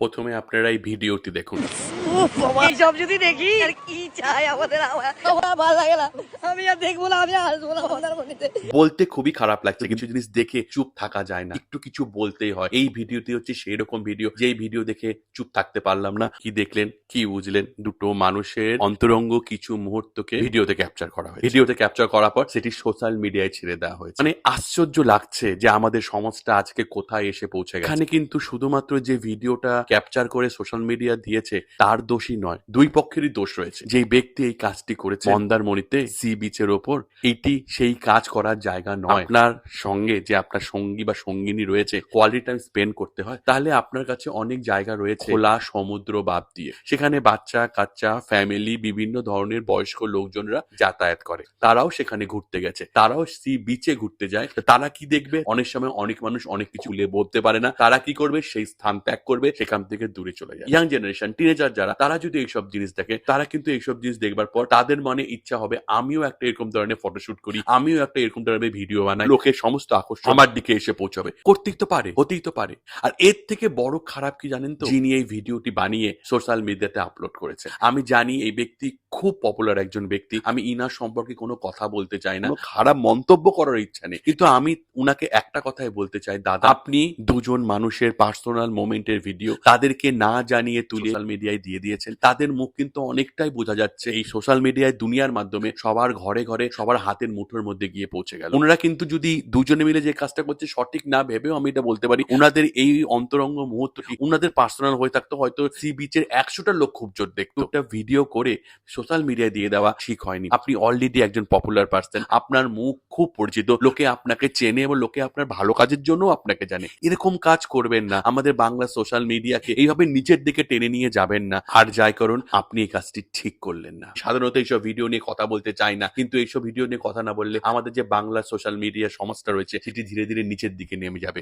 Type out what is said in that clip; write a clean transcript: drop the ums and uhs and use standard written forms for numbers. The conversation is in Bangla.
প্রথমে আপনারা এই ভিডিওটি দেখুন। এইসব যদি দেখি আর কি চাই আমাদের আমার ভালো লাগে না, আমি আর দেখবো না, আমি আর আসবো না মন্দারমণিতে। বলতে খুবই খারাপ লাগছে, কিছু জিনিস দেখে চুপ থাকা যায় না, একটু কিছু বলতেই হয়। এই ভিডিওটি হচ্ছে সেই রকম ভিডিও, যেই ভিডিও দেখে চুপ থাকতে পারলাম না। কি দেখলেন, কি বুঝলেন? দুটো মানুষের অন্তরঙ্গ কিছু মুহূর্তকে ভিডিওতে ক্যাপচার করা হয়েছে। ভিডিওতে ক্যাপচার করার পর সেটি সোশ্যাল মিডিয়ায় ছেড়ে দেওয়া হয়েছে। মানে আশ্চর্য লাগছে যে আমাদের সমাজটা আজকে কোথায় এসে পৌঁছে গেছে। এখানে কিন্তু শুধুমাত্র যে ভিডিওটা ক্যাপচার করে সোশ্যাল মিডিয়া দিয়েছে তার দোষই নয়, দুই পক্ষেরই দোষ রয়েছে। যেই ব্যক্তি এই কাজটি করেছে মন্দারমণিতে সি বিচের ওপর, এটি সেই কাজ করার জায়গা নয়। আপনার সঙ্গে যে আপনার সঙ্গী বা সঙ্গিনী রয়েছে, কোয়ালিটি টাইম স্পেন্ড করতে হয়, তাহলে আপনার কাছে অনেক জায়গা রয়েছে খোলা সমুদ্র বাদ দিয়ে, সেখানে বাচ্চা কাচ্চা ফ্যামিলি বিভিন্ন ধরনের বয়স্ক লোকজনরা যাতায়াত করে। তারাও সেখানে ঘুরতে গেছে, তারাও সি বিচে ঘুরতে যায়। তারা কি দেখবে? অনেক সময় অনেক মানুষ অনেক কিছু বলতে পারে না, তারা কি করবে? সেই স্থান ত্যাগ করবে, সেখান থেকে দূরে চলে যায়। ইয়াং জেনারেশন, টিনেজার যারা, তারা যদি এইসব জিনিস দেখে, তারা কিন্তু এইসব জিনিস দেখবার পর তাদের মনে ইচ্ছা হবে আমিও একটা এরকম ধরনের ফটোশুট করি, আমিও একটা এরকম ধরনের ভিডিও বানাই, লোকের সমস্ত আকর্ষণ আমার দিকে এসে পৌঁছাবে। করতেই তো পারে, হতেই তো পারে। আর এর থেকে বড় খারাপ কি জানেন তো? যিনি এই ভিডিওটি বানিয়ে সোশ্যাল মিডিয়াতে আপলোড করেছে, আমি জানি এই ব্যক্তি খুব পপুলার একজন ব্যক্তি, আমি ইনার সম্পর্কে কোনো কথা বলতে চাই না, খারাপ মন্তব্য করার ইচ্ছা নেই, কিন্তু আমি উনাকে একটা কথাই বলতে চাই, দাদা আপনি দুজন মানুষের পার্সোনাল মোমেন্টের ভিডিও তাদেরকে না জানিয়ে তুলে সোশ্যাল মিডিয়ায় দিয়ে দিয়েছেন। তাদের মুখ কিন্তু অনেকটাই বোঝা যাচ্ছে এই সোশ্যাল মিডিয়ায় দুনিয়ার মাধ্যমে সবার ঘরে ঘরে সবার হাতের মুঠোর মধ্যে গিয়ে পৌঁছে গেল। ওনারা কিন্তু যদি দুজনে মিলে যে কাজটা করছে সঠিক না ভেবেও আমি এটা বলতে পারি, ওনাদের এই অন্তরঙ্গ মুহূর্তটি ওনাদের পার্সোনাল হয়ে থাকতো, হয়তো সি বিচের 100টা লোক খুব জোর দেখতো। একটা ভিডিও করে সোশ্যাল মিডিয়ায় দিয়ে দেওয়া ঠিক হয়নি। আপনি অলরেডি একজন পপুলার পার্সন, আপনার মুখ খুব পরিচিত, লোকে আপনাকে চেনে এবং লোকে আপনার ভালো কাজের জন্য আপনাকে জানে। এরকম কাজ করবেন না, আমাদের বাংলা সোশ্যাল মিডিয়াকে এইভাবে নিচের দিকে টেনে নিয়ে যাবেন না। আর যাই করুন, আপনি এই কাজটি ঠিক করলেন না। সাধারণত এইসব ভিডিও নিয়ে কথা বলতে চাই না, কিন্তু এইসব ভিডিও নিয়ে কথা না বললে আমাদের যে বাংলা সোশ্যাল মিডিয়া সমাজটা রয়েছে সেটি ধীরে ধীরে নিচের দিকে নেমে যাবে।